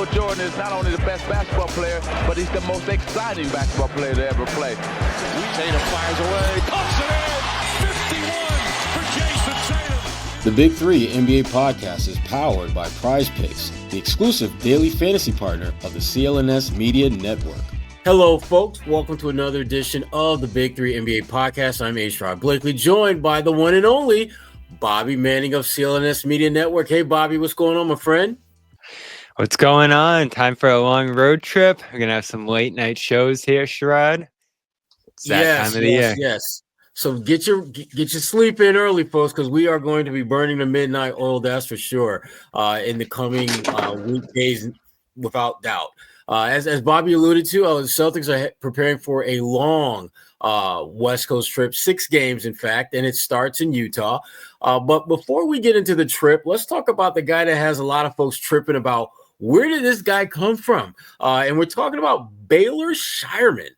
Michael Jordan is not only the best basketball player, but he's the most exciting basketball player to ever play. Tatum fires away, pumps it in, 51 for Jason Tatum. The Big Three NBA podcast is powered by Prize Picks, the exclusive daily fantasy partner of the CLNS Media Network. Hello, folks. Welcome to another edition of the Big Three NBA podcast. I'm Sherrod Blakely, joined by the one and only Bobby Manning of CLNS Media Network. Hey, Bobby, what's going on, my friend? What's going on? Time for a long road trip. We're going to have some late night shows here, Sherrod. It's that time of the year. Yes. So get your sleep in early, folks, because we are going to be burning the midnight oil, that's for sure, in the coming weekdays, without doubt. As Bobby alluded to, the Celtics are preparing for a long West Coast trip, 6 games, in fact, and it starts in Utah. But before we get into the trip, let's talk about the guy that has a lot of folks tripping about where did this guy come from? And we're talking about Baylor Scheierman.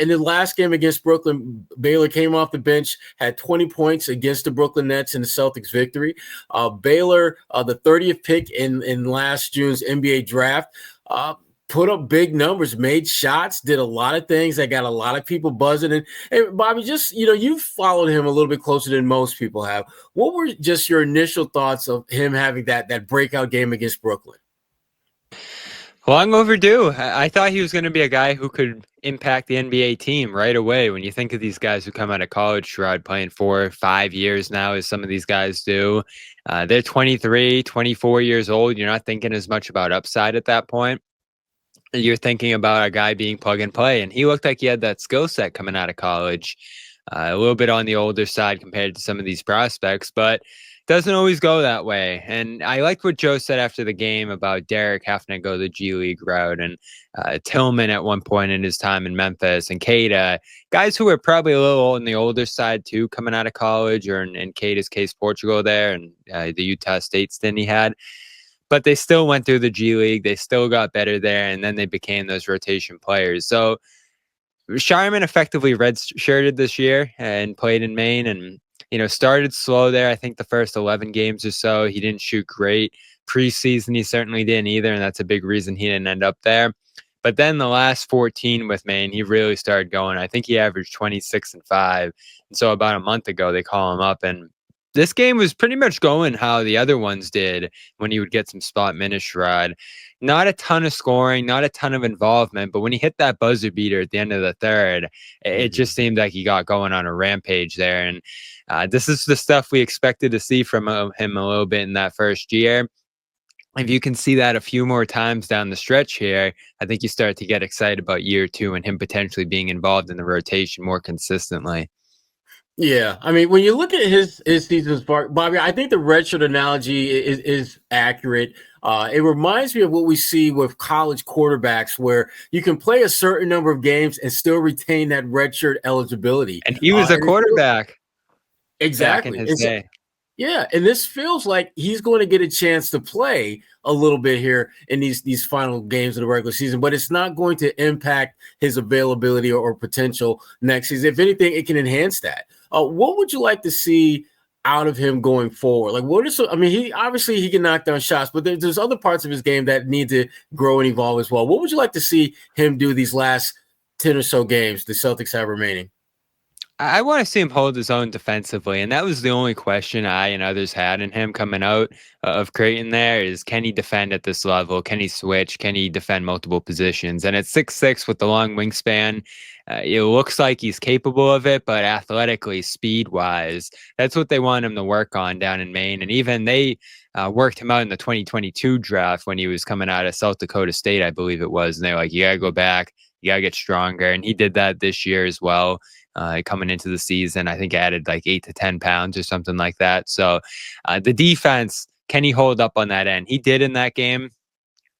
In the last game against Brooklyn, Baylor came off the bench, had 20 points against the Brooklyn Nets in the Celtics victory. Baylor, the 30th pick in last June's NBA draft, put up big numbers, made shots, did a lot of things that got a lot of people buzzing. And Bobby, just, you've followed him a little bit closer than most people have. What were just your initial thoughts of him having that breakout game against Brooklyn? Long overdue. I thought he was going to be a guy who could impact the NBA team right away. When you think of these guys who come out of college, Sherrod, playing 4 or 5 years now, as some of these guys do, they're 23, 24 years old. You're not thinking as much about upside at that point. You're thinking about a guy being plug and play, and he looked like he had that skill set coming out of college, a little bit on the older side compared to some of these prospects, but doesn't always go that way. And I liked what Joe said after the game about Derek having to go the G League route, and Tillman at one point in his time in Memphis, and Keita, guys who were probably a little on the older side too, coming out of college, or in Keita's case, Portugal there, and the Utah State stint he had. But they still went through the G League. They still got better there, and then they became those rotation players. So Scheierman effectively redshirted this year and played in Maine, and started slow there. I think the first 11 games or so, he didn't shoot great. Preseason, he certainly didn't either, and that's a big reason he didn't end up there. But then the last 14 with Maine, he really started going. I think he averaged 26 and 5. And so about a month ago, they call him up, and this game was pretty much going how the other ones did when he would get some spot minutes, Sherrod. Not a ton of scoring, not a ton of involvement, but when he hit that buzzer beater at the end of the third, it just seemed like he got going on a rampage there. And this is the stuff we expected to see from him a little bit in that first year. If you can see that a few more times down the stretch here, I think you start to get excited about year 2 and him potentially being involved in the rotation more consistently. Yeah, I mean, when you look at his season's part, Bobby, I think the redshirt analogy is accurate. It reminds me of what we see with college quarterbacks, where you can play a certain number of games and still retain that redshirt eligibility. And he was a quarterback. Exactly. Back in his day. Yeah, and this feels like he's going to get a chance to play a little bit here in these final games of the regular season, but it's not going to impact his availability or potential next season. If anything, it can enhance that. What would you like to see out of him going forward? Like, he can knock down shots, but there's other parts of his game that need to grow and evolve as well. What would you like to see him do these last 10 or so games the Celtics have remaining? I want to see him hold his own defensively, and that was the only question I and others had in him coming out of Creighton there is, can he defend at this level? Can he switch? Can he defend multiple positions? And at 6'6" with the long wingspan, it looks like he's capable of it, but athletically, speed-wise, that's what they want him to work on down in Maine. And even they worked him out in the 2022 draft when he was coming out of South Dakota State, I believe it was. And they're like, you got to go back. You got to get stronger. And he did that this year as well. Coming into the season, I think added like 8 to 10 pounds or something like that. So the defense, can he hold up on that end? He did in that game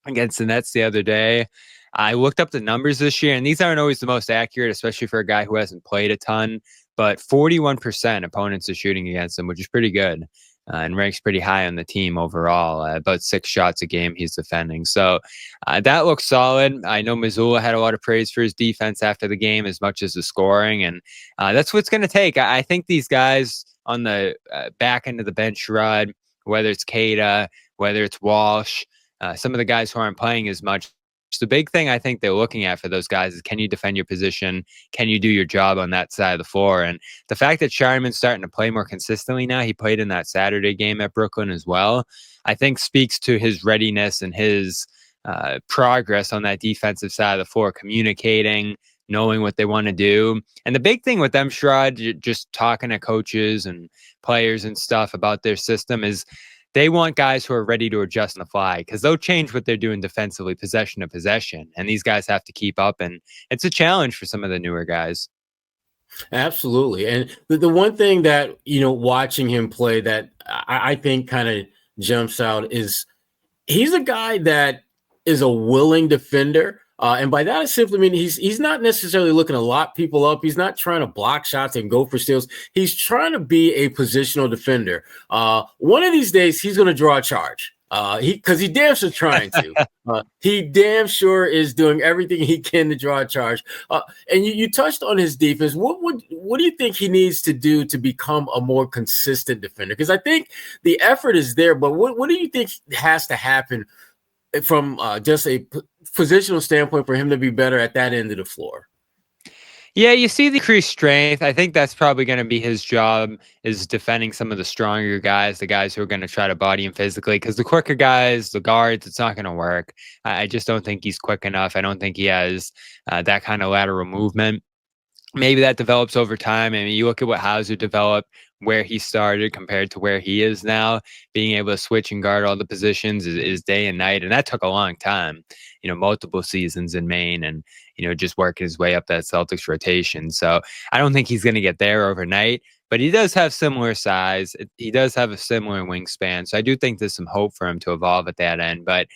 against the Nets the other day. I looked up the numbers this year, and these aren't always the most accurate, especially for a guy who hasn't played a ton, but 41% opponents are shooting against him, which is pretty good. And ranks pretty high on the team overall. About 6 shots a game he's defending. So that looks solid. I know Missoula had a lot of praise for his defense after the game as much as the scoring. And that's what's going to take. I think these guys on the back end of the bench, Sherrod, whether it's Keita, whether it's Walsh, some of the guys who aren't playing as much. So the big thing I think they're looking at for those guys is, can you defend your position? Can you do your job on that side of the floor? And the fact that Scheierman's starting to play more consistently now, he played in that Saturday game at Brooklyn as well, I think speaks to his readiness and his progress on that defensive side of the floor, communicating, knowing what they want to do. And the big thing with them, Sherrod, just talking to coaches and players and stuff about their system, is they want guys who are ready to adjust on the fly, because they'll change what they're doing defensively, possession to possession. And these guys have to keep up. And it's a challenge for some of the newer guys. Absolutely. And the one thing that, watching him play that I think kind of jumps out is he's a guy that is a willing defender. And by that, I simply mean he's not necessarily looking to lock people up. He's not trying to block shots and go for steals. He's trying to be a positional defender. One of these days, he's going to draw a charge. Because he damn sure trying to. He damn sure is doing everything he can to draw a charge. And you touched on his defense. What do you think he needs to do to become a more consistent defender? Because I think the effort is there, but what do you think has to happen from just a positional standpoint for him to be better at that end of the floor? Yeah, you see the increased strength. I think that's probably going to be his job, is defending some of the stronger guys, the guys who are going to try to body him physically, because the quicker guys, the guards, it's not going to work. I just don't think he's quick enough. I don't think he has that kind of lateral movement. Maybe that develops over time. I mean, you look at what Hauser developed, where he started compared to where he is now. Being able to switch and guard all the positions is day and night. And that took a long time, multiple seasons in Maine, and, just working his way up that Celtics rotation. So I don't think he's going to get there overnight, but he does have similar size. He does have a similar wingspan. So I do think there's some hope for him to evolve at that end. But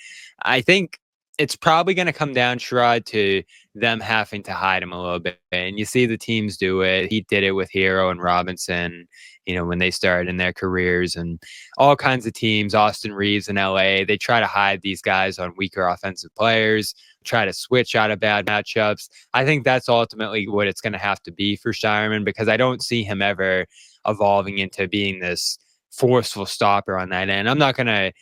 I think it's probably going to come down, Sherrod, to them having to hide him a little bit. And you see the teams do it. He did it with Hero and Robinson, when they started in their careers, and all kinds of teams, Austin Reeves in LA, they try to hide these guys on weaker offensive players, try to switch out of bad matchups. I think that's ultimately what it's going to have to be for Scheierman, because I don't see him ever evolving into being this forceful stopper on that end. I'm not going to,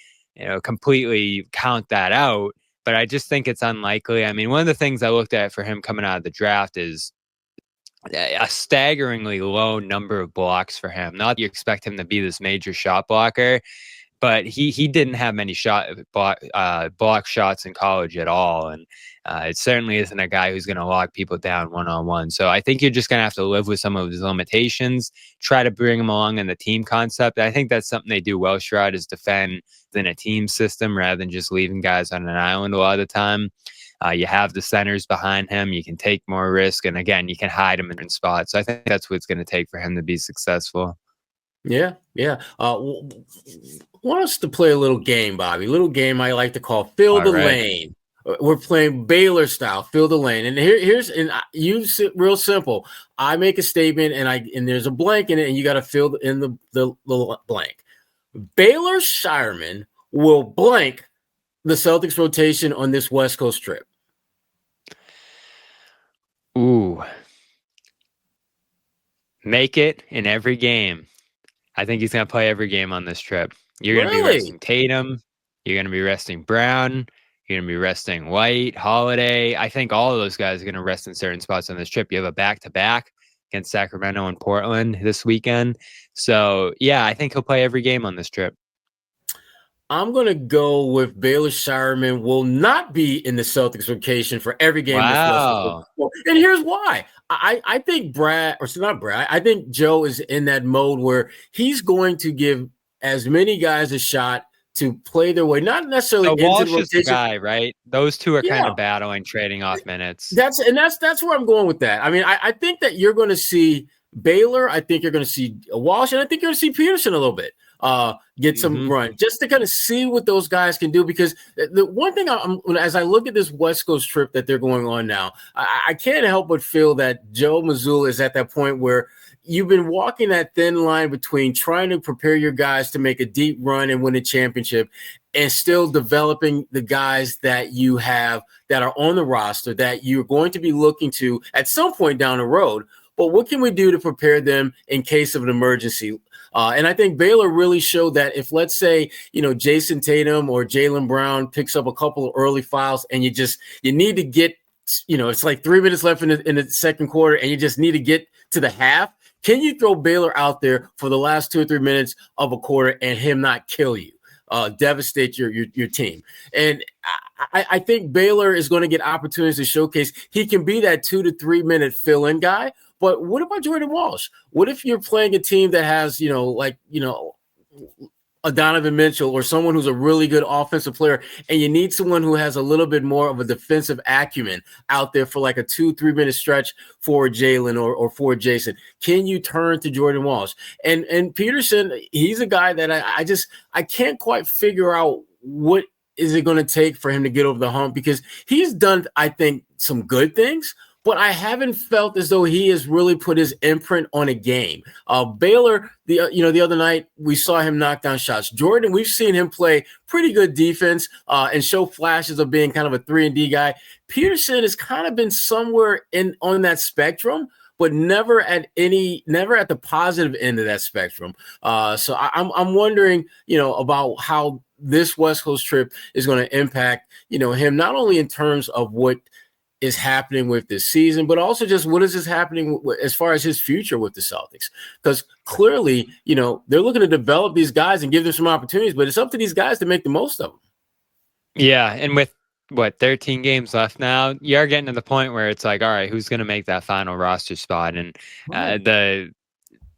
completely count that out, but I just think it's unlikely. I mean, one of the things I looked at for him coming out of the draft is a staggeringly low number of blocks for him. Not that you expect him to be this major shot blocker, but he didn't have many block shots in college at all. And it certainly isn't a guy who's going to lock people down one-on-one. So I think you're just going to have to live with some of his limitations, try to bring him along in the team concept. I think that's something they do well, Sherrod, is defend in a team system rather than just leaving guys on an island a lot of the time. You have the centers behind him. You can take more risk. And again, you can hide him in spots. So I think that's what it's going to take for him to be successful. Yeah. Want us to play a little game, Bobby. A little game I like to call Fill the Lane. We're playing Baylor style, fill the lane. And here's real simple. I make a statement and there's a blank in it, and you got to fill in the blank. Baylor Scheierman will blank the Celtics rotation on this West Coast trip. Ooh. Make it in every game. I think he's going to play every game on this trip. You're going to be resting Tatum. You're going to be resting Brown. You're going to be resting White, Holiday. I think all of those guys are going to rest in certain spots on this trip. You have a back-to-back against Sacramento and Portland this weekend. So, yeah, I think he'll play every game on this trip. I'm going to go with Baylor Scheierman will not be in the Celtics rotation for every game. Wow. And here's why. I think I think Joe is in that mode where he's going to give as many guys a shot to play their way, not necessarily into Walsh the rotation. is the guy, right? Those two are kind of battling, trading off minutes. That's where I'm going with that. I mean, I think that you're going to see Baylor. I think you're going to see Walsh, and I think you're going to see Peterson a little bit get some run, just to kind of see what those guys can do. Because the one thing as I look at this West Coast trip that they're going on now, I can't help but feel that Joe Mazzulla is at that point where you've been walking that thin line between trying to prepare your guys to make a deep run and win a championship and still developing the guys that you have that are on the roster that you're going to be looking to at some point down the road. but what can we do to prepare them in case of an emergency? And I think Baylor really showed that if, let's say, Jason Tatum or Jaylen Brown picks up a couple of early fouls and you need to get, it's like 3 minutes left in the second quarter and you just need to get to the half. Can you throw Baylor out there for the last 2 or 3 minutes of a quarter and him not kill you, devastate your team? And I think Baylor is going to get opportunities to showcase he can be that 2 to 3 minute fill-in guy. But what about Jordan Walsh? What if you're playing a team that has, a Donovan Mitchell or someone who's a really good offensive player, and you need someone who has a little bit more of a defensive acumen out there for like a 2-3 minute stretch for Jaylen or for Jason? Can you turn to Jordan Walsh? And Peterson, he's a guy that I can't quite figure out what is it going to take for him to get over the hump, because he's done, I think, some good things, but I haven't felt as though he has really put his imprint on a game. Baylor, the other night, we saw him knock down shots. Jordan, we've seen him play pretty good defense and show flashes of being kind of a 3-and-D guy. Peterson has kind of been somewhere on that spectrum, but never at the positive end of that spectrum. So I'm wondering, about how this West Coast trip is going to impact, him, not only in terms of what is happening with this season, but also just what is happening as far as his future with the Celtics. Because clearly, they're looking to develop these guys and give them some opportunities, but it's up to these guys to make the most of them. Yeah, and with 13 games left now, you are getting to the point where it's like, all right, who's going to make that final roster spot? And the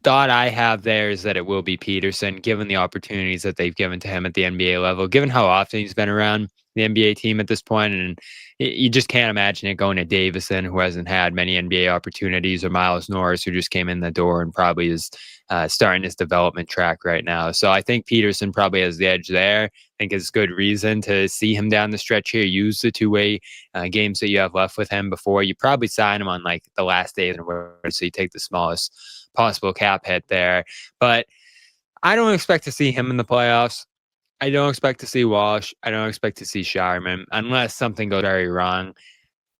thought I have there is that it will be Peterson, given the opportunities that they've given to him at the NBA level, given how often he's been around the NBA team at this point. And you just can't imagine it going to Davison, who hasn't had many NBA opportunities, or Miles Norris, who just came in the door and probably is starting his development track right now. So I think Peterson probably has the edge there. I think it's good reason to see him down the stretch here, use the two-way games that you have left with him before you probably sign him on like the last day of the year, so you take the smallest possible cap hit there. But I don't expect to see him in the playoffs. I don't expect to see Walsh. I don't expect to see Scheierman unless something goes very wrong.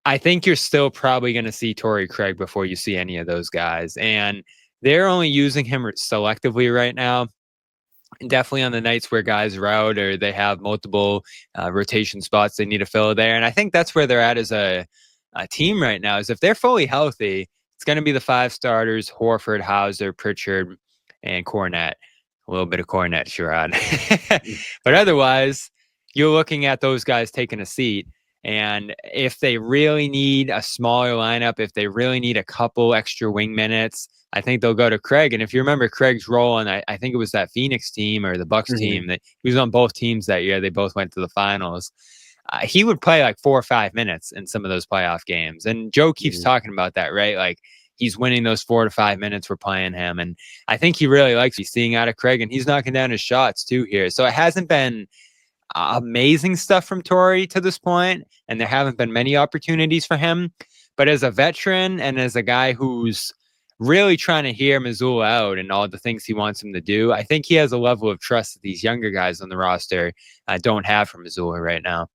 I think you're still probably going to see Torrey Craig before you see any of those guys. And they're only using him selectively right now. Definitely on the nights where guys are out or they have multiple rotation spots they need to fill there. And I think that's where they're at as a team right now, is if they're fully healthy, it's going to be the 5 starters: Horford, Hauser, Pritchard, and Cornette. A little bit of Cornette, Sherrod. But otherwise, you're looking at those guys taking a seat. And if they really need a smaller lineup, if they really need a couple extra wing minutes, I think they'll go to Craig. And if you remember Craig's role, and I think it was that Phoenix team or the Bucks team, that he was on both teams that year. They both went to the finals. He would play like 4 or 5 minutes in some of those playoff games. And Joe keeps talking about that, right? Like, he's winning those 4 to 5 minutes we're playing him. And I think he really likes seeing out of Craig, and he's knocking down his shots too here. So it hasn't been amazing stuff from Torrey to this point, and there haven't been many opportunities for him. But as a veteran and as a guy who's really trying to hear Mazzulla out and all the things he wants him to do, I think he has a level of trust that these younger guys on the roster don't have from Mazzulla right now.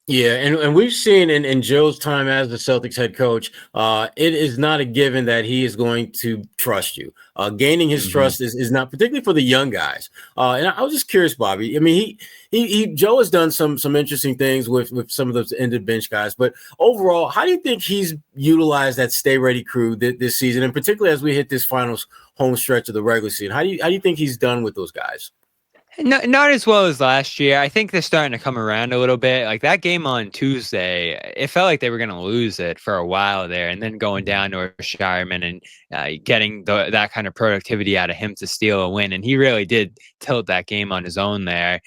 Yeah, and we've seen in Joe's time as the Celtics head coach, it is not a given that he is going to trust you. Gaining his trust is not, particularly for the young guys. And I was just curious, Bobby. I mean, Joe has done some interesting things with some of those ended bench guys. But overall, how do you think he's utilized that stay ready crew this season, and particularly as we hit this finals home stretch of the regular season? How do you think he's done with those guys? Not as well as last year. I think they're starting to come around a little bit. Like that game on Tuesday, it felt like they were going to lose it for a while there, and then going down to Scheierman and getting that kind of productivity out of him to steal a win. And he really did tilt that game on his own there.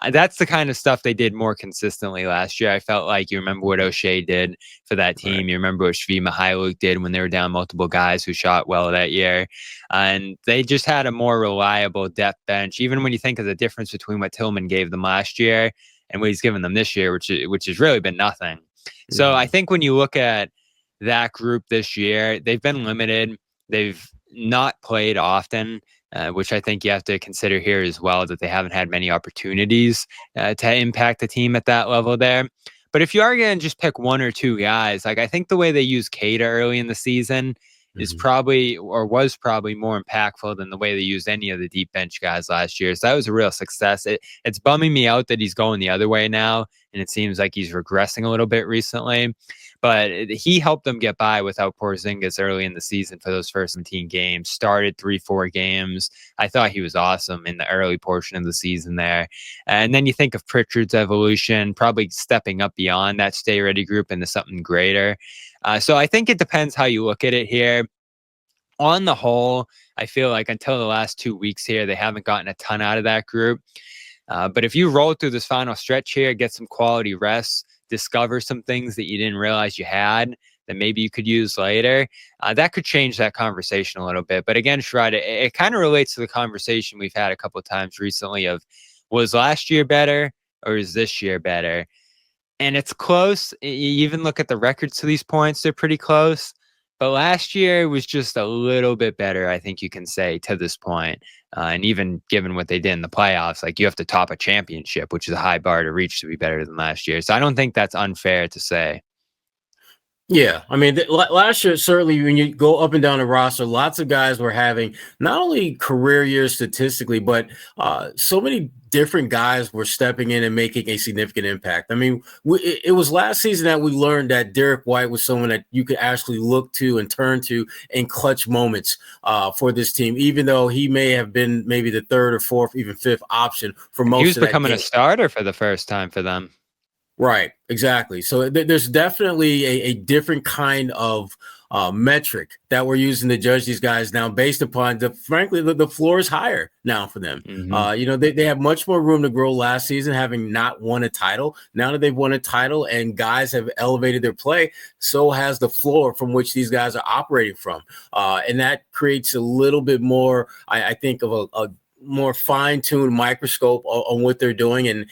That's the kind of stuff they did more consistently last year. I felt like, you remember what O'Shea did for that team. Right. You remember what Shvi Mihailuk did when they were down multiple guys who shot well that year. And they just had a more reliable depth bench, even when you think of the difference between what Tillman gave them last year and what he's given them this year, which has really been nothing. Mm-hmm. So I think when you look at that group this year, they've been limited. They've not played often, which I think you have to consider here as well, that they haven't had many opportunities to impact the team at that level there. But if you are going to just pick 1 or 2 guys, like I think the way they used Keita early in the season, is probably or was probably more impactful than the way they used any of the deep bench guys last year. So that was a real success. It's bumming me out that he's going the other way now, and it seems like he's regressing a little bit recently. But he helped them get by without Porzingis early in the season for those first 17 games, started 3-4 games. I thought he was awesome in the early portion of the season there. And then you think of Pritchard's evolution, probably stepping up beyond that stay ready group into something greater. So I think it depends how you look at it here. On the whole, I feel like until the last 2 weeks here, they haven't gotten a ton out of that group. But if you roll through this final stretch here, get some quality rests, discover some things that you didn't realize you had that maybe you could use later, that could change that conversation a little bit. But again, Sherrod, it kind of relates to the conversation we've had a couple of times recently of, was last year better or is this year better? And it's close. You even look at the records to these points, they're pretty close. But last year was just a little bit better, I think you can say, to this point. And even given what they did in the playoffs, like you have to top a championship, which is a high bar to reach to be better than last year. So I don't think that's unfair to say. Yeah, I mean, last year, certainly when you go up and down the roster, lots of guys were having not only career years statistically, but so many different guys were stepping in and making a significant impact. I mean, it was last season that we learned that Derek White was someone that you could actually look to and turn to in clutch moments for this team, even though he may have been maybe the third or fourth, even fifth option for most of that game. He was becoming a starter for the first time for them. Right, exactly. So there's definitely a different kind of metric that we're using to judge these guys now based upon frankly, the floor is higher now for them. Mm-hmm. They have much more room to grow last season, having not won a title. Now that they've won a title and guys have elevated their play, so has the floor from which these guys are operating from. And that creates a little bit more, I think, of a more fine-tuned microscope on what they're doing and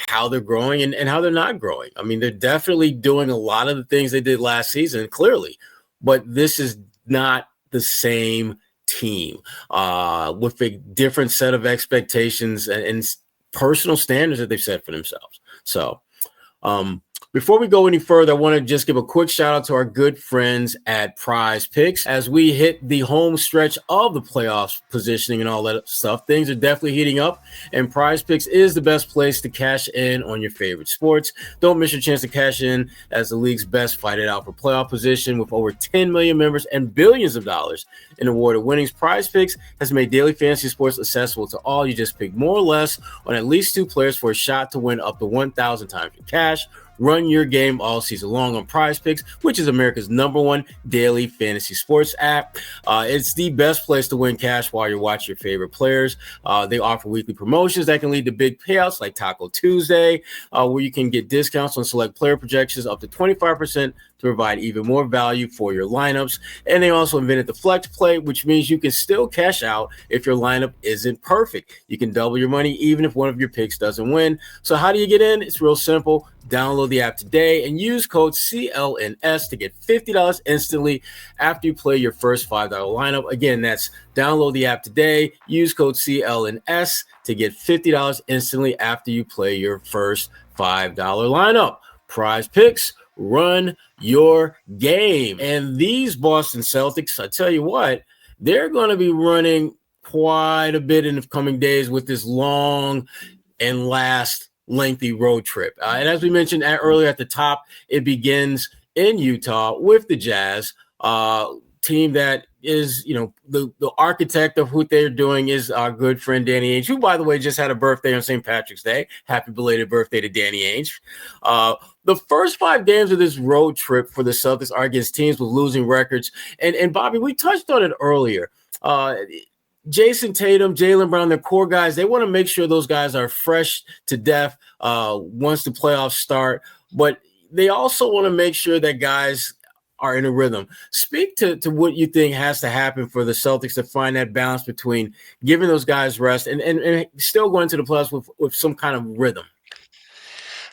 how they're growing and how they're not growing. I mean, they're definitely doing a lot of the things they did last season, clearly, but this is not the same team with a different set of expectations and personal standards that they've set for themselves. So before we go any further, I want to just give a quick shout out to our good friends at Prize Picks. As we hit the home stretch of the playoffs positioning and all that stuff, things are definitely heating up, and Prize Picks is the best place to cash in on your favorite sports. Don't miss your chance to cash in as the league's best fight it out for playoff position. With over 10 million members and billions of dollars in awarded winnings, Prize Picks has made daily fantasy sports accessible to all. You just pick more or less on at least two players for a shot to win up to 1,000 times your cash. Run your game all season long on Prize Picks, which is America's #1 daily fantasy sports app. It's the best place to win cash while you're watching your favorite players. They offer weekly promotions that can lead to big payouts like Taco Tuesday, where you can get discounts on select player projections up to 25% to provide even more value for your lineups. And they also invented the flex play, which means you can still cash out if your lineup isn't perfect. You can double your money even if one of your picks doesn't win. So how do you get in? It's real simple. Download the app today and use code CLNS to get $50 instantly after you play your first $5 lineup. Again, that's download the app today, use code CLNS to get $50 instantly after you play your first $5 lineup. Prize Picks, run your game. And these Boston Celtics, I tell you what, they're going to be running quite a bit in the coming days with this long and lengthy road trip. And as we mentioned earlier at the top, it begins in Utah with the Jazz, team that is, the architect of what they're doing is our good friend Danny Ainge, who, by the way, just had a birthday on St. Patrick's Day. Happy belated birthday to Danny Ainge. The first 5 games of this road trip for the Celtics are against teams with losing records. And Bobby, we touched on it earlier. Jason Tatum, Jaylen Brown, their core guys, they want to make sure those guys are fresh to death once the playoffs start. But they also want to make sure that guys are in a rhythm. Speak to what you think has to happen for the Celtics to find that balance between giving those guys rest and still going to the playoffs with some kind of rhythm.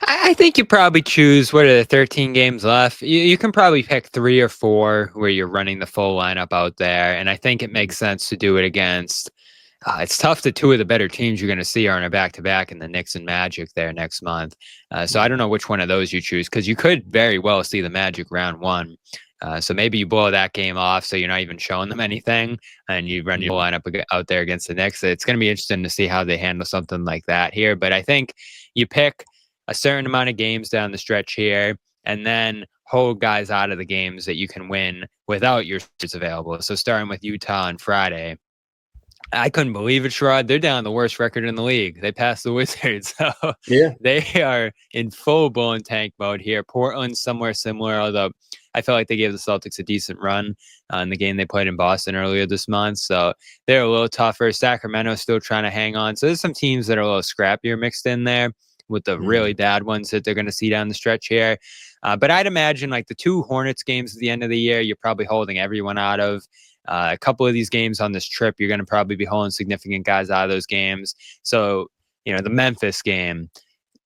I think you probably choose, what are the 13 games left? You can probably pick 3 or 4 where you're running the full lineup out there. And I think it makes sense to do it against. It's tough that 2 of the better teams you're going to see are in a back-to-back in the Knicks and Magic there next month. So I don't know which one of those you choose, because you could very well see the Magic round 1 So maybe you blow that game off, so you're not even showing them anything, and you run your lineup out there against the Knicks. It's going to be interesting to see how they handle something like that here. But I think you pick a certain amount of games down the stretch here, and then hold guys out of the games that you can win without your starters available. So starting with Utah on Friday, I couldn't believe it, Sherrod. They're down the worst record in the league. They passed the Wizards. So Yeah. they are in full-blown tank mode here. Portland's somewhere similar, although I felt like they gave the Celtics a decent run in the game they played in Boston earlier this month. So they're a little tougher. Sacramento's still trying to hang on. So there's some teams that are a little scrappier mixed in there with the really bad ones that they're going to see down the stretch here. But I'd imagine like the 2 Hornets games at the end of the year, you're probably holding everyone out of. A couple of these games on this trip, you're going to probably be holding significant guys out of those games. So, the Memphis game,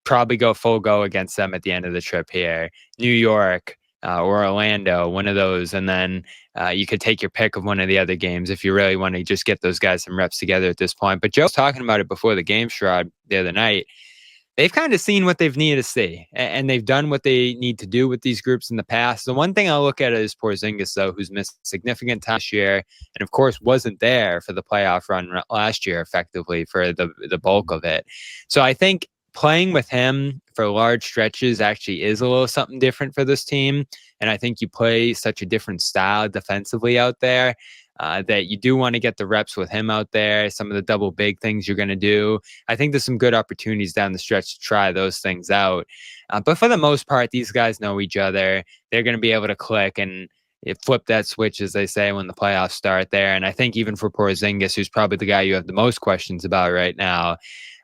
probably go full go against them at the end of the trip here. New York or Orlando, one of those. And then you could take your pick of one of the other games if you really want to just get those guys some reps together at this point. But Joe was talking about it before the game, Sherrod, the other night. They've kind of seen what they've needed to see, and they've done what they need to do with these groups in the past. The one thing I'll look at is Porzingis, though, who's missed significant time this year, and of course wasn't there for the playoff run last year, effectively for the bulk of it. So I think playing with him for large stretches actually is a little something different for this team, and I think you play such a different style defensively out there. That you do want to get the reps with him out there, some of the double big things you're going to do. I think there's some good opportunities down the stretch to try those things out. But for the most part, these guys know each other. They're going to be able to click and flip that switch, as they say, when the playoffs start there. And I think even for Porzingis, who's probably the guy you have the most questions about right now,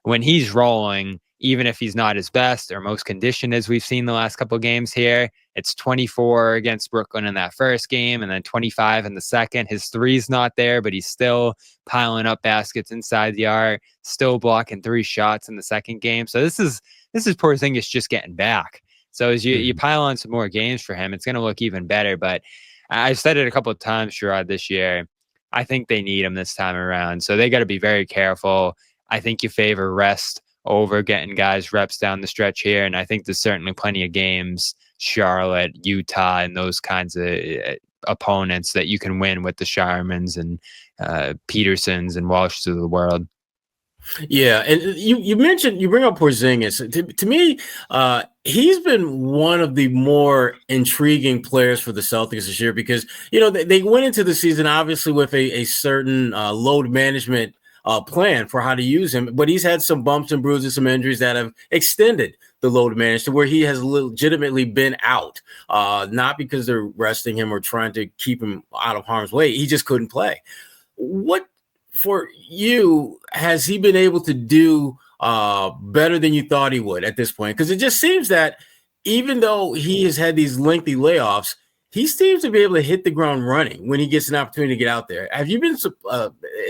when he's rolling, even if he's not his best or most conditioned as we've seen the last couple of games here, it's 24 against Brooklyn in that first game and then 25 in the second. His three's not there, but he's still piling up baskets inside the arc, still blocking 3 shots in the second game. So this is Porzingis just getting back. So as you pile on some more games for him, it's going to look even better. But I've said it a couple of times, Sherrod, this year. I think they need him this time around. So they got to be very careful. I think you favor rest over getting guys reps down the stretch here. And I think there's certainly plenty of games, Charlotte, Utah, and those kinds of opponents that you can win with the Scheiermans and Petersons and Walshs of the world. Yeah, and you bring up Porzingis. To me, he's been one of the more intriguing players for the Celtics this year because they went into the season obviously with a certain load management plan for how to use him, but he's had some bumps and bruises, some injuries that have extended the load management to where he has legitimately been out, not because they're resting him or trying to keep him out of harm's way. He just couldn't play. What for you has he been able to do better than you thought he would at this point? Because it just seems that even though he has had these lengthy layoffs, he seems to be able to hit the ground running when he gets an opportunity to get out there. Have you been?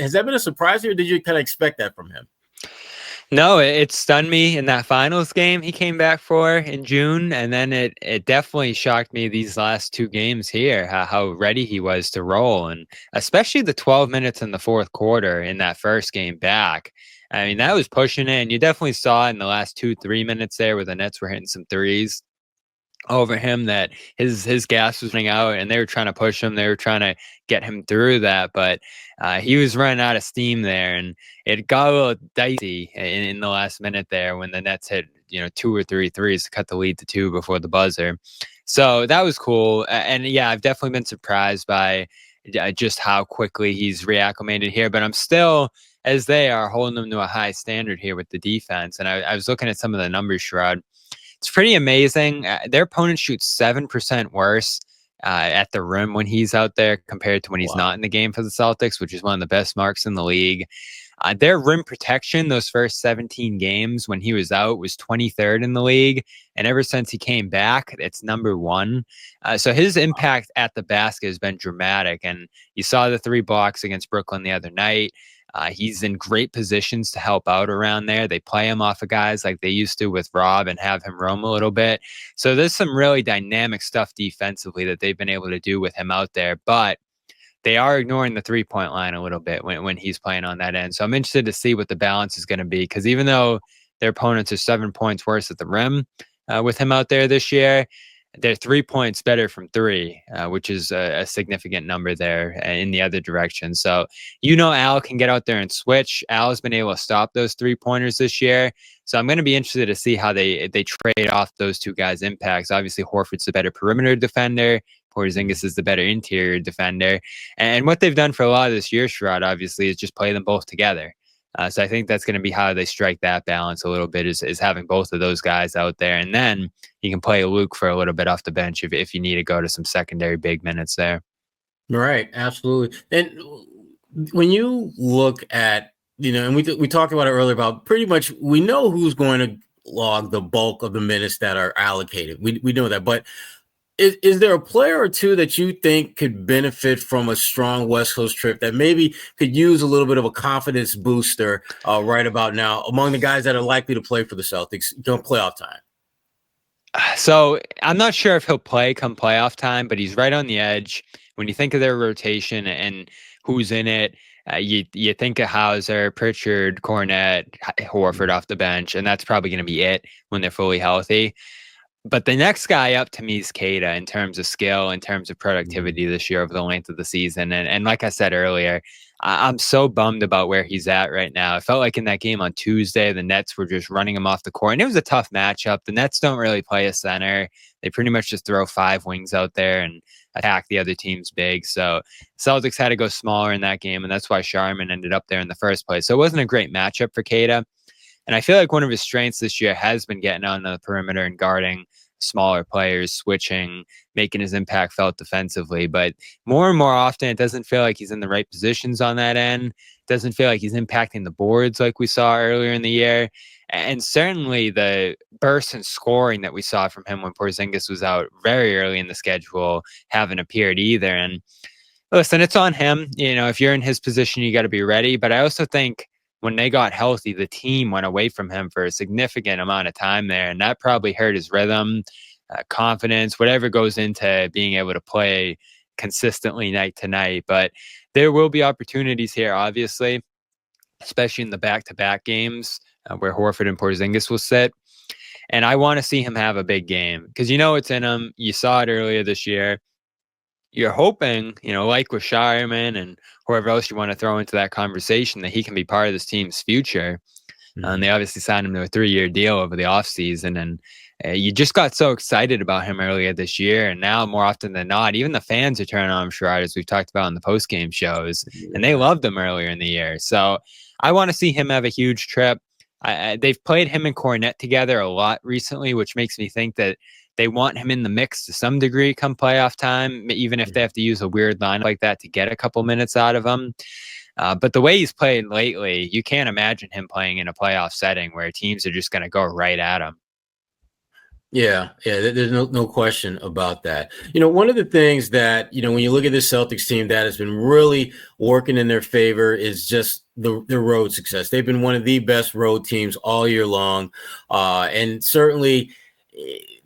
Has that been a surprise, or did you kind of expect that from him? No, it stunned me in that finals game he came back for in June, and then it definitely shocked me these last 2 games here, how ready he was to roll, and especially the 12 minutes in the fourth quarter in that first game back. I mean, that was pushing it, and you definitely saw in the last 2-3 minutes there where the Nets were hitting some threes over him that his gas was running out and they were trying to push him. They were trying to get him through that, but he was running out of steam there, and it got a little dicey in the last minute there when the Nets hit 2 or 3 threes to cut the lead to 2 before the buzzer. So that was cool. And yeah, I've definitely been surprised by just how quickly he's reacclimated here, but I'm still, as they are, holding them to a high standard here with the defense. And I was looking at some of the numbers, Sherrod. It's pretty amazing. Their opponent shoots 7% worse at the rim when he's out there compared to when he's not in the game for the Celtics, which is one of the best marks in the league. Their rim protection, those first 17 games when he was out, was 23rd in the league. And ever since he came back, it's number 1. So his impact at the basket has been dramatic. And you saw the 3 blocks against Brooklyn the other night. He's in great positions to help out around there. They play him off of guys like they used to with Rob and have him roam a little bit. So there's some really dynamic stuff defensively that they've been able to do with him out there. But they are ignoring the 3-point line a little bit when he's playing on that end. So I'm interested to see what the balance is going to be, because even though their opponents are 7 points worse at the rim with him out there this year, they're 3 points better from three, which is a significant number there in the other direction. So, Al can get out there and switch. Al's been able to stop those 3-pointers this year. So I'm going to be interested to see how they trade off those two guys' impacts. Obviously, Horford's the better perimeter defender. Porzingis is the better interior defender. And what they've done for a lot of this year, Sherrod, obviously, is just play them both together. So I think that's going to be how they strike that balance a little bit is having both of those guys out there. And then you can play Luke for a little bit off the bench if you need to go to some secondary big minutes there. Right, absolutely. And when you look at, and we talked about it earlier about pretty much we know who's going to log the bulk of the minutes that are allocated. We know that. But is there a player or two that you think could benefit from a strong West Coast trip that maybe could use a little bit of a confidence booster right about now among the guys that are likely to play for the Celtics come playoff time? So I'm not sure if he'll play come playoff time, but he's right on the edge. When you think of their rotation and who's in it, you think of Hauser, Pritchard, Cornette, Horford off the bench, and that's probably going to be it when they're fully healthy. But the next guy up to me is Keita in terms of skill, in terms of productivity this year over the length of the season. And like I said earlier, I'm so bummed about where he's at right now. It felt like in that game on Tuesday, the Nets were just running him off the court. And it was a tough matchup. The Nets don't really play a center. They pretty much just throw 5 wings out there and attack the other team's big. So Celtics had to go smaller in that game. And that's why Scheierman ended up there in the first place. So it wasn't a great matchup for Keita. And I feel like one of his strengths this year has been getting on the perimeter and guarding smaller players, switching, making his impact felt defensively. But more and more often, it doesn't feel like he's in the right positions on that end. It doesn't feel like he's impacting the boards like we saw earlier in the year. And certainly the bursts in scoring that we saw from him when Porzingis was out very early in the schedule haven't appeared either. And listen, it's on him. If you're in his position, you got to be ready. But I also think when they got healthy, the team went away from him for a significant amount of time there, and that probably hurt his rhythm, confidence, whatever goes into being able to play consistently night to night. But there will be opportunities here, obviously, especially in the back-to-back games where Horford and Porzingis will sit. And I want to see him have a big game because it's in him. You saw it earlier this year. You're hoping, like with Scheierman and whoever else you want to throw into that conversation, that he can be part of this team's future. And they obviously signed him to a 3-year deal over the offseason. And you just got so excited about him earlier this year. And now, more often than not, even the fans are turning on him, Sherrod, as we've talked about in the post-game shows. And they loved him earlier in the year. So I want to see him have a huge trip. They've played him and Cornette together a lot recently, which makes me think that they want him in the mix to some degree come playoff time, even if they have to use a weird line like that to get a couple minutes out of him. But the way he's played lately, you can't imagine him playing in a playoff setting where teams are just going to go right at him. Yeah, there's no question about that. One of the things that, when you look at this Celtics team that has been really working in their favor is just their road success. They've been one of the best road teams all year long. And certainly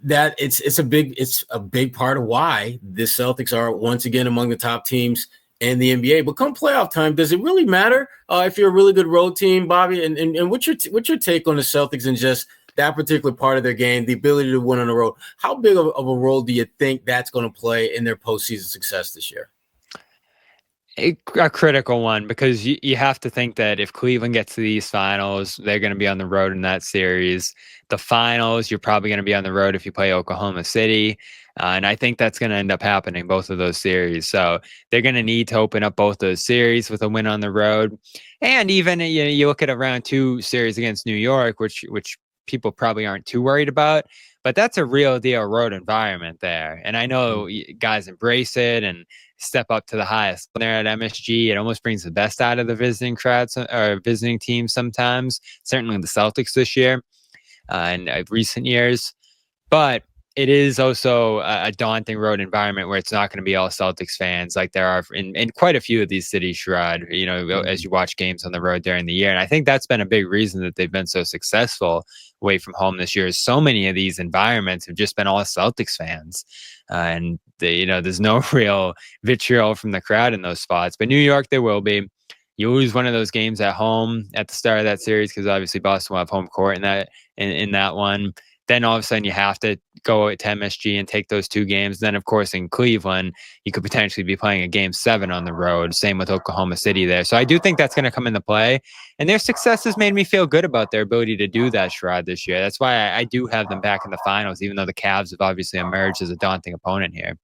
that it's a big part of why the Celtics are once again among the top teams in the NBA. But come playoff time, does it really matter if you're a really good road team, Bobby? And what's your take on the Celtics and just that particular part of their game, the ability to win on the road? How big of a role do you think that's going to play in their postseason success this year? A critical one, because you have to think that if Cleveland gets to these finals, they're going to be on the road in that series. The finals, you're probably going to be on the road if you play Oklahoma City. And I think that's going to end up happening, both of those series. So they're going to need to open up both those series with a win on the road. And even you look at a round 2 series against New York, which people probably aren't too worried about. But that's a real deal road environment there. And I know guys embrace it and step up to the highest. When they're at MSG, it almost brings the best out of the visiting crowds or visiting teams sometimes, certainly the Celtics this year and recent years. But it is also a daunting road environment where it's not going to be all Celtics fans like there are in quite a few of these cities, Sherrod, as you watch games on the road during the year. And I think that's been a big reason that they've been so successful away from home this year. Is so many of these environments have just been all Celtics fans. And there's no real vitriol from the crowd in those spots. But New York, there will be. You lose one of those games at home at the start of that series because obviously Boston will have home court in that one. Then all of a sudden you have to go to MSG and take those 2 games. Then, of course, in Cleveland, you could potentially be playing a game 7 on the road. Same with Oklahoma City there. So I do think that's going to come into play. And their success has made me feel good about their ability to do that, Sherrod, this year. That's why I do have them back in the finals, even though the Cavs have obviously emerged as a daunting opponent here.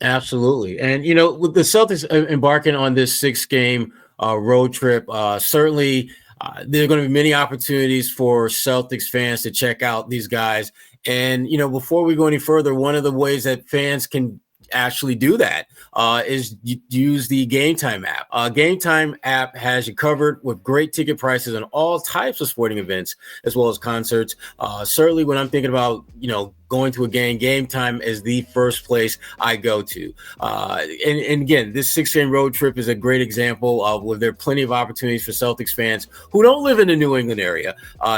Absolutely. And, with the Celtics embarking on this 6-game road trip, certainly there are going to be many opportunities for Celtics fans to check out these guys. And, before we go any further, one of the ways that fans can actually do that is use the Game Time app. Game Time app has you covered with great ticket prices on all types of sporting events, as well as concerts. Certainly when I'm thinking about, going to a Game Time is the first place I go to. And again, this 6-game road trip is a great example of where there are plenty of opportunities for Celtics fans who don't live in the New England area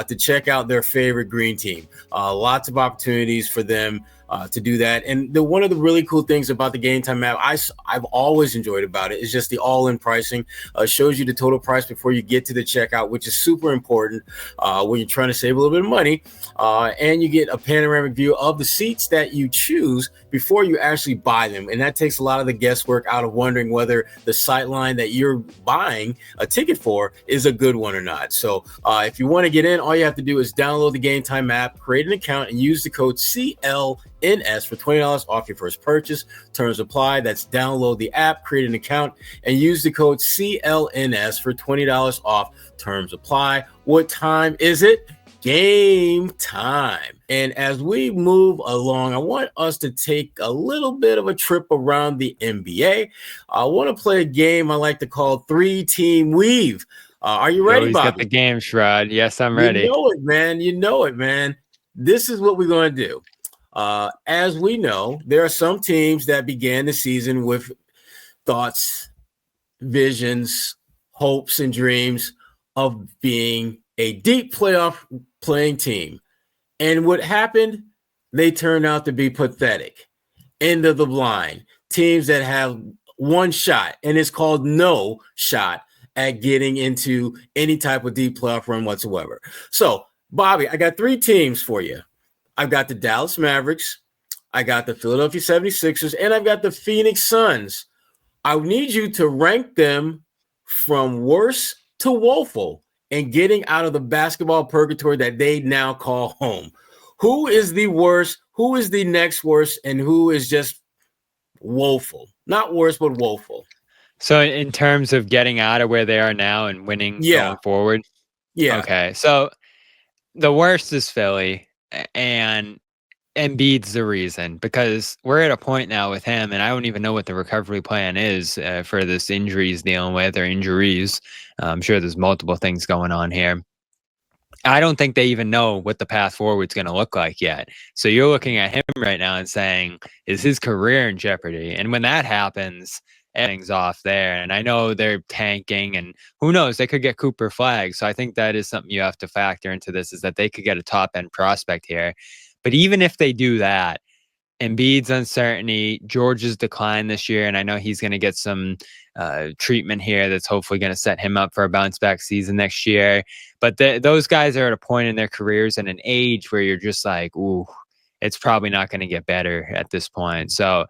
to check out their favorite green team. Lots of opportunities for them to do that. And one of the really cool things about the Game Time app, I've always enjoyed about it, is just the all-in pricing. Shows you the total price before you get to the checkout, which is super important when you're trying to save a little bit of money. And you get a panoramic view of the seats that you choose before you actually buy them. And that takes a lot of the guesswork out of wondering whether the sight line that you're buying a ticket for is a good one or not. So if you want to get in, all you have to do is download the Game Time app, create an account, and use the code CLNS for $20 off your first purchase. Terms apply. That's download the app, create an account, and use the code CLNS for $20 off. Terms apply. What time is it? Game time. And as we move along, I want us to take a little bit of a trip around the NBA. I want to play a game I like to call 3-Team Weave. Are you ready, Bobby? Got the game, Sherrod. Yes, I'm ready. You know it, man. This is what we're going to do. As we know, there are some teams that began the season with thoughts, visions, hopes, and dreams of being a deep playoff playing team. And what happened? They turned out to be pathetic. End of the line. Teams that have one shot, and it's called no shot at getting into any type of deep playoff run whatsoever. So, Bobby, I got 3 teams for you. I've got the Dallas Mavericks, I got the Philadelphia 76ers, and I've got the Phoenix Suns. I need you to rank them from worst to woeful and getting out of the basketball purgatory that they now call home. Who is the worst? Who is the next worst? And who is just woeful? Not worse, but woeful. So in terms of getting out of where they are now and winning going forward? Yeah. Okay. So the worst is Philly, and Embiid's the reason, because we're at a point now with him, and I don't even know what the recovery plan is for this injury he's dealing with, or injuries. I'm sure there's multiple things going on here. I don't think they even know what the path forward is going to look like yet. So you're looking at him right now and saying, is his career in jeopardy? And when that happens, everything's off there. And I know they're tanking, and who knows, they could get Cooper Flag. So I think that is something you have to factor into this, is that they could get a top end prospect here. But even if they do that, Embiid's uncertainty, George's decline this year, and I know he's going to get some treatment here that's hopefully going to set him up for a bounce back season next year. But those guys are at a point in their careers and an age where you're just like, ooh, it's probably not going to get better at this point. So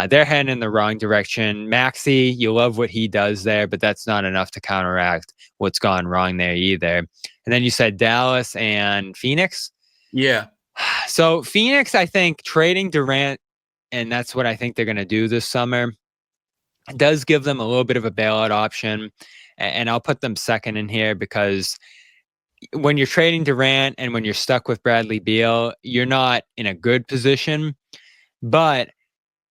they're heading in the wrong direction. Maxey, you love what he does there, but that's not enough to counteract what's gone wrong there either. And then you said Dallas and Phoenix? Yeah. So Phoenix, I think trading Durant, and that's what I think they're going to do this summer, does give them a little bit of a bailout option. And I'll put them second in here, because when you're trading Durant and when you're stuck with Bradley Beal, you're not in a good position. But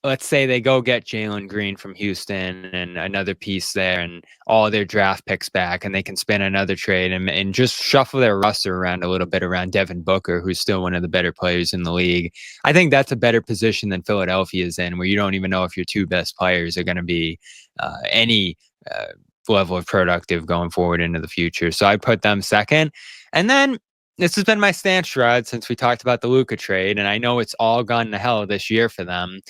let's say they go get Jalen Green from Houston and another piece there and all their draft picks back, and they can spin another trade and just shuffle their roster around a little bit around Devin Booker, who's still one of the better players in the league. I think that's a better position than Philadelphia is in, where you don't even know if your 2 best players are going to be any level of productive going forward into the future. So I put them second. And then this has been my stance, Sherrod, since we talked about the Luka trade, and I know it's all gone to hell this year for them.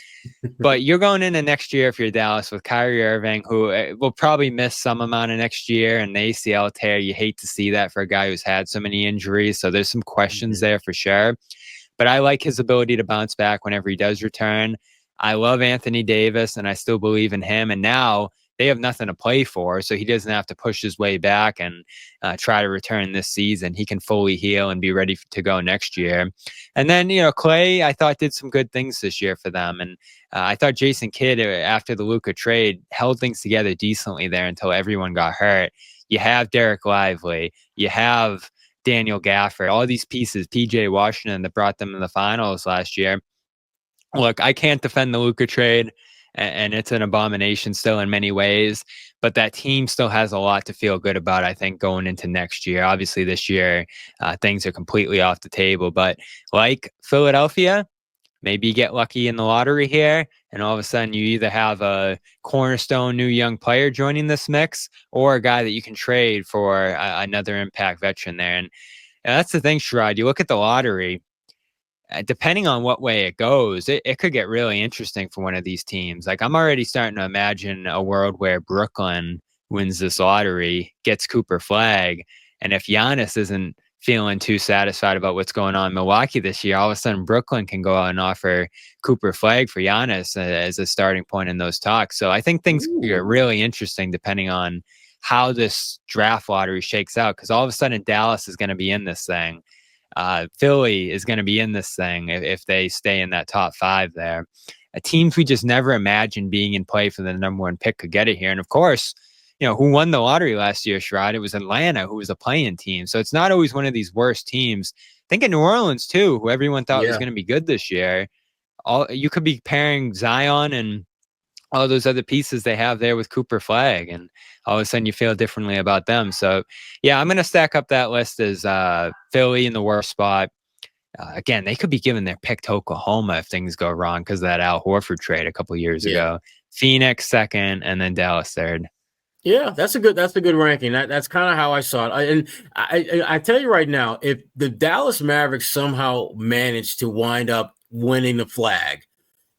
But you're going into next year, if you're Dallas, with Kyrie Irving, who will probably miss some amount of next year, and the ACL tear. You hate to see that for a guy who's had so many injuries. So there's some questions there for sure. but I like his ability to bounce back whenever he does return. I love Anthony Davis, and I still believe in him. And now they have nothing to play for, so he doesn't have to push his way back and try to return this season. He can fully heal and be ready to go next year. And then, Clay, I thought did some good things this year for them. And I thought Jason Kidd, after the Luka trade, held things together decently there until everyone got hurt. You have Derek Lively. You have Daniel Gafford. All these pieces, PJ Washington, that brought them in the finals last year. Look, I can't defend the Luka trade, and it's an abomination still in many ways, but that team still has a lot to feel good about, I think, going into next year. Obviously, this year, things are completely off the table, but like Philadelphia, maybe you get lucky in the lottery here, and all of a sudden you either have a cornerstone new young player joining this mix or a guy that you can trade for another impact veteran there. And that's the thing, Sherrod. You look at the lottery, depending on what way it goes, it could get really interesting for one of these teams. Like, I'm already starting to imagine a world where Brooklyn wins this lottery, gets Cooper Flag, and if Giannis isn't feeling too satisfied about what's going on in Milwaukee this year, all of a sudden Brooklyn can go out and offer Cooper Flag for Giannis as a starting point in those talks. So I think things get really interesting depending on how this draft lottery shakes out, because all of a sudden Dallas is going to be in this thing. Philly is going to be in this thing if they stay in that top 5 there. Teams we just never imagined being in play for the number 1 pick could get it here. And of course, who won the lottery last year, Sherrod? It was Atlanta, who was a play-in team. So it's not always one of these worst teams. Think of New Orleans, too, who everyone thought was going to be good this year. You could be pairing Zion and all those other pieces they have there with Cooper Flag, and all of a sudden you feel differently about them. So, yeah, I'm going to stack up that list as Philly in the worst spot. Again, they could be giving their pick to Oklahoma if things go wrong because of that Al Horford trade a couple of years ago. Phoenix second, and then Dallas third. Yeah, that's a good ranking. That's kind of how I saw it. And I tell you right now, if the Dallas Mavericks somehow manage to wind up winning the flag,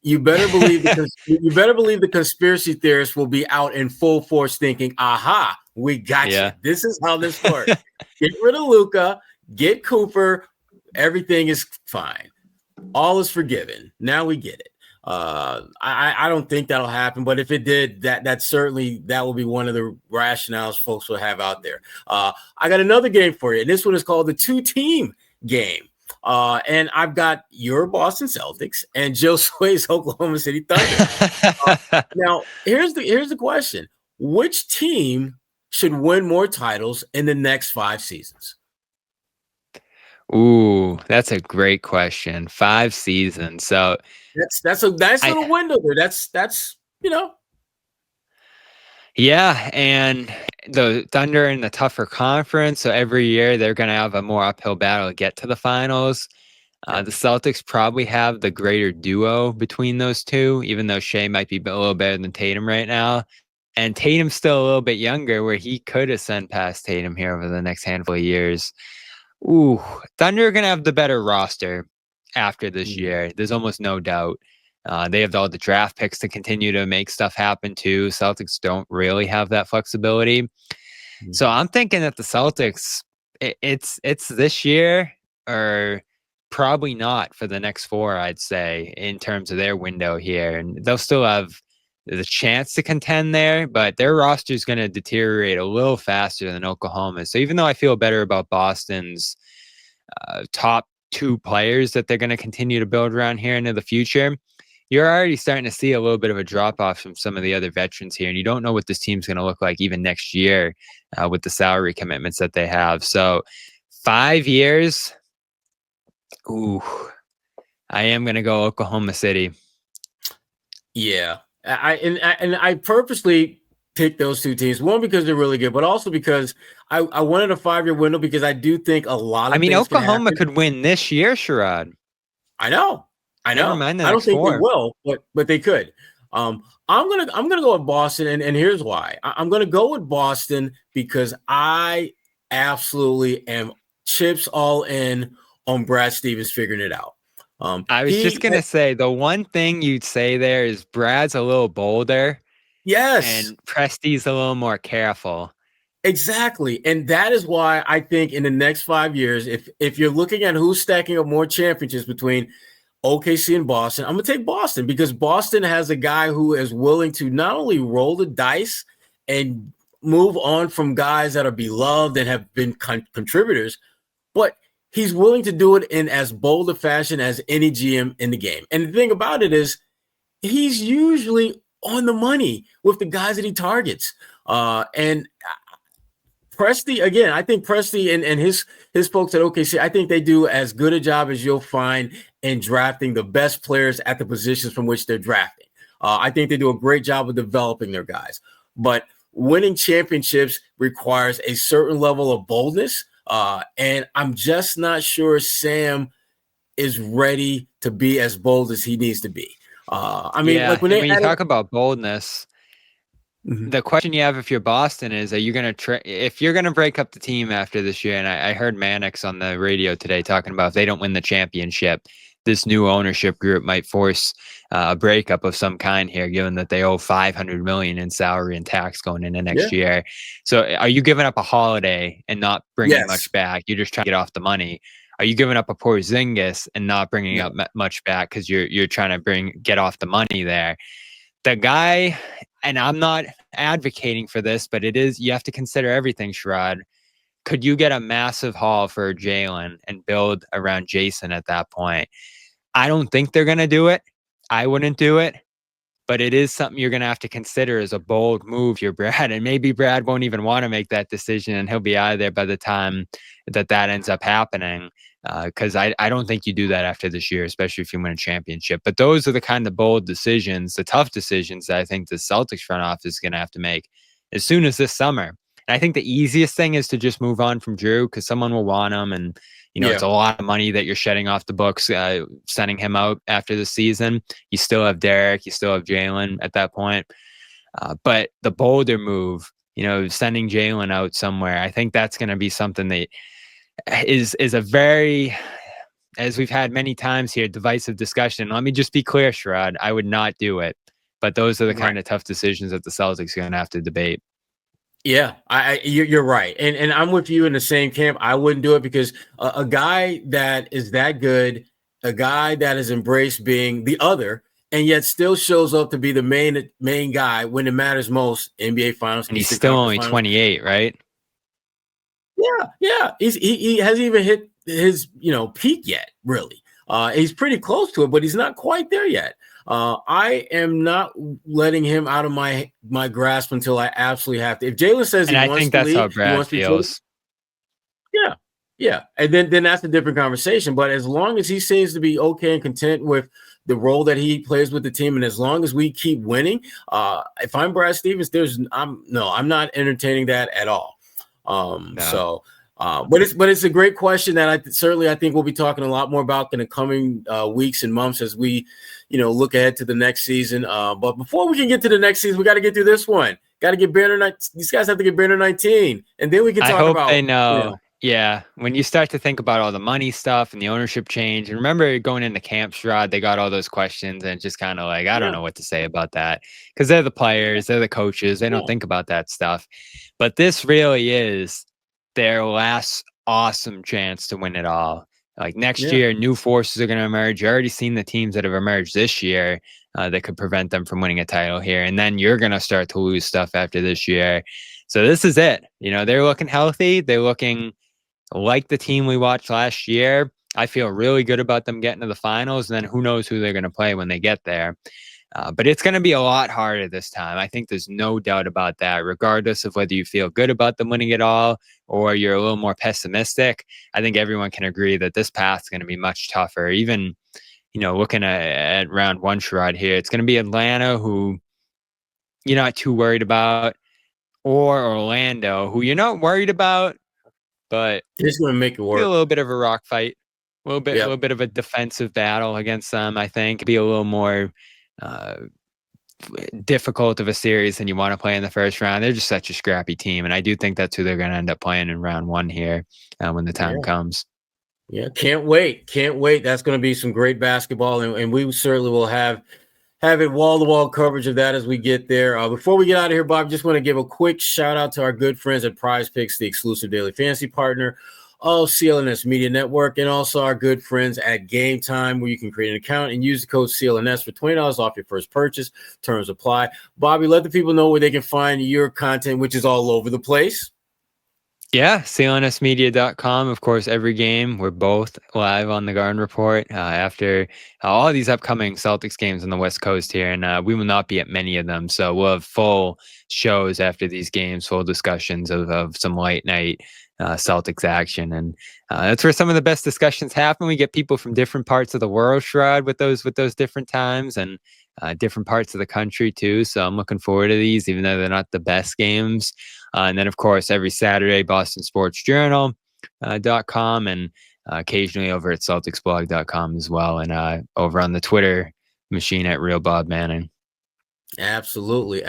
you better believe the conspiracy theorists will be out in full force thinking, "Aha, we got you. This is how this works. Get rid of Luka, get Cooper, everything is fine. All is forgiven. Now we get it." I don't think that'll happen, but if it did, that certainly will be one of the rationales folks will have out there. I got another game for you, and this one is called the 2-team game. And I've got your Boston Celtics and Joe Sway's Oklahoma City Thunder. Now, here's the question: which team should win more titles in the next 5 seasons? Ooh, that's a great question. 5 seasons. So that's a nice little window there. That's Yeah, and the Thunder in the tougher conference, so every year they're going to have a more uphill battle to get to the finals. The Celtics probably have the greater duo between those two, even though Shea might be a little better than Tatum right now. And Tatum's still a little bit younger, where he could ascend past Tatum here over the next handful of years. Ooh, Thunder are going to have the better roster after this year. There's almost no doubt. They have all the draft picks to continue to make stuff happen too. Celtics don't really have that flexibility. So I'm thinking that the Celtics, it's this year or probably not for the next 4, I'd say, in terms of their window here. And they'll still have the chance to contend there, but their roster is going to deteriorate a little faster than Oklahoma. So even though I feel better about Boston's top 2 players that they're going to continue to build around here into the future, you're already starting to see a little bit of a drop-off from some of the other veterans here, and you don't know what this team's going to look like even next year with the salary commitments that they have. So 5 years, ooh, I am going to go Oklahoma City. Yeah. I purposely picked those 2 teams, one because they're really good, but also because I wanted a 5-year window because I do think a lot of Oklahoma could win this year, Sherrod. I know. Never mind I don't think they will, but they could. I'm gonna go with Boston, and here's why. I'm gonna go with Boston because I absolutely am chips all in on Brad Stevens figuring it out. I was just gonna say the one thing you'd say there is Brad's a little bolder. Yes. And Presti's a little more careful. Exactly. And that is why I think in the next 5 years, if you're looking at who's stacking up more championships between OKC and Boston, I'm going to take Boston because Boston has a guy who is willing to not only roll the dice and move on from guys that are beloved and have been contributors, but he's willing to do it in as bold a fashion as any GM in the game. And the thing about it is he's usually on the money with the guys that he targets. And Presti, again, I think Presti and his folks at OKC, I think they do as good a job as you'll find in drafting the best players at the positions from which they're drafting. I think they do a great job of developing their guys. But winning championships requires a certain level of boldness, and I'm just not sure Sam is ready to be as bold as he needs to be. When you talk about boldness, the question you have if you're Boston is, are you going to if you're going to break up the team after this year? And I heard Mannix on the radio today talking about if they don't win the championship, this new ownership group might force a breakup of some kind here, given that they owe $500 million in salary and tax going into next year. So are you giving up a Holiday and not bringing much back? You're just trying to get off the money. Are you giving up a Porzingis and not bringing up much back because you're trying to get off the money there? The guy, and I'm not advocating for this, but you have to consider everything, Sherrod. Could you get a massive haul for Jalen and build around Jason at that point? I don't think they're going to do it. I wouldn't do it, but it is something you're going to have to consider as a bold move. You're Brad, and maybe Brad won't even want to make that decision, and he'll be out of there by the time that ends up happening. Because I don't think you do that after this year, especially if you win a championship. But those are the kind of bold decisions, the tough decisions that I think the Celtics front office is going to have to make as soon as this summer. And I think the easiest thing is to just move on from Drew because someone will want him. And, it's a lot of money that you're shedding off the books, sending him out after the season. You still have Derek, you still have Jalen at that point. But the bolder move, sending Jalen out somewhere, I think that's going to be something that is a very, as we've had many times here, divisive discussion. Let me just be clear, Sherrod, I would not do it. But those are the kind of tough decisions that the Celtics are going to have to debate. Yeah, you're right. And I'm with you in the same camp. I wouldn't do it because a guy that is that good, a guy that has embraced being the other, and yet still shows up to be the main guy when it matters most, NBA Finals. And he's still only 28, right? Yeah. He hasn't even hit his peak yet, really. He's pretty close to it, but he's not quite there yet. I am not letting him out of my grasp until I absolutely have to. If Jalen says he wants to leave, I think that's how Brad feels. Yeah. And then that's a different conversation. But as long as he seems to be okay and content with the role that he plays with the team, and as long as we keep winning, if I'm Brad Stevens, I'm not entertaining that at all. No. But it's a great question that I think we'll be talking a lot more about in the coming weeks and months as we, look ahead to the next season. But before we can get to the next season, we got to get through this one. Got to get Banner. These guys have to get Banner 19, and then we can talk about. They know. Yeah, when you start to think about all the money stuff and the ownership change, and remember going into camp, Sherrod, they got all those questions and just kind of like, I don't know what to say about that because they're the players, they're the coaches, they don't think about that stuff. But this really is their last awesome chance to win it all. Like next year, new forces are going to emerge. You've already seen the teams that have emerged this year that could prevent them from winning a title here. And then you're going to start to lose stuff after this year. So this is it. They're looking healthy. They're looking like the team we watched last year. I feel really good about them getting to the finals. And then who knows who they're going to play when they get there. But it's going to be a lot harder this time. I think there's no doubt about that, regardless of whether you feel good about them winning it all or you're a little more pessimistic. I think everyone can agree that this path is going to be much tougher. Even, looking at round one, Sherrod here, it's going to be Atlanta, who you're not too worried about, or Orlando, who you're not worried about, but it's going to make it work. Be a little bit of a rock fight, a little bit of a defensive battle against them. I think be a little more difficult of a series than you want to play in the first round. They're just such a scrappy team, and I do think that's who they're going to end up playing in round one here when the time comes. Yeah, can't wait. That's going to be some great basketball, and we certainly will have have it wall-to-wall coverage of that as we get there. Before we get out of here, Bob, just want to give a quick shout-out to our good friends at Prize Picks, the exclusive daily fantasy partner of CLNS Media Network, and also our good friends at Game Time, where you can create an account and use the code CLNS for $20 off your first purchase. Terms apply. Bobby, let the people know where they can find your content, which is all over the place. Yeah, CLNSmedia.com. Of course, every game, we're both live on the Garden Report after all these upcoming Celtics games on the West Coast here, and we will not be at many of them. So we'll have full shows after these games, full discussions of some late night Celtics action, and that's where some of the best discussions happen. We get people from different parts of the world, Sherrod, with those different times, and different parts of the country too. So I'm looking forward to these, even though they're not the best games. And then, of course, every Saturday, BostonSportsJournal.com, and occasionally over at CelticsBlog.com as well, and over on the Twitter machine at Real Bob Manning. Absolutely.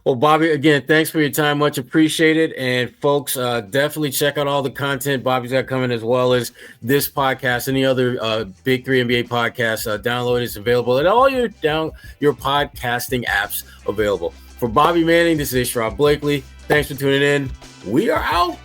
Well, Bobby, again, thanks for your time. Much appreciated. And folks, definitely check out all the content Bobby's got coming, as well as this podcast, any other Big 3 NBA podcasts. Download is available at all your podcasting apps available. For Bobby Manning, this is Sherrod Blakely. Thanks for tuning in. We are out.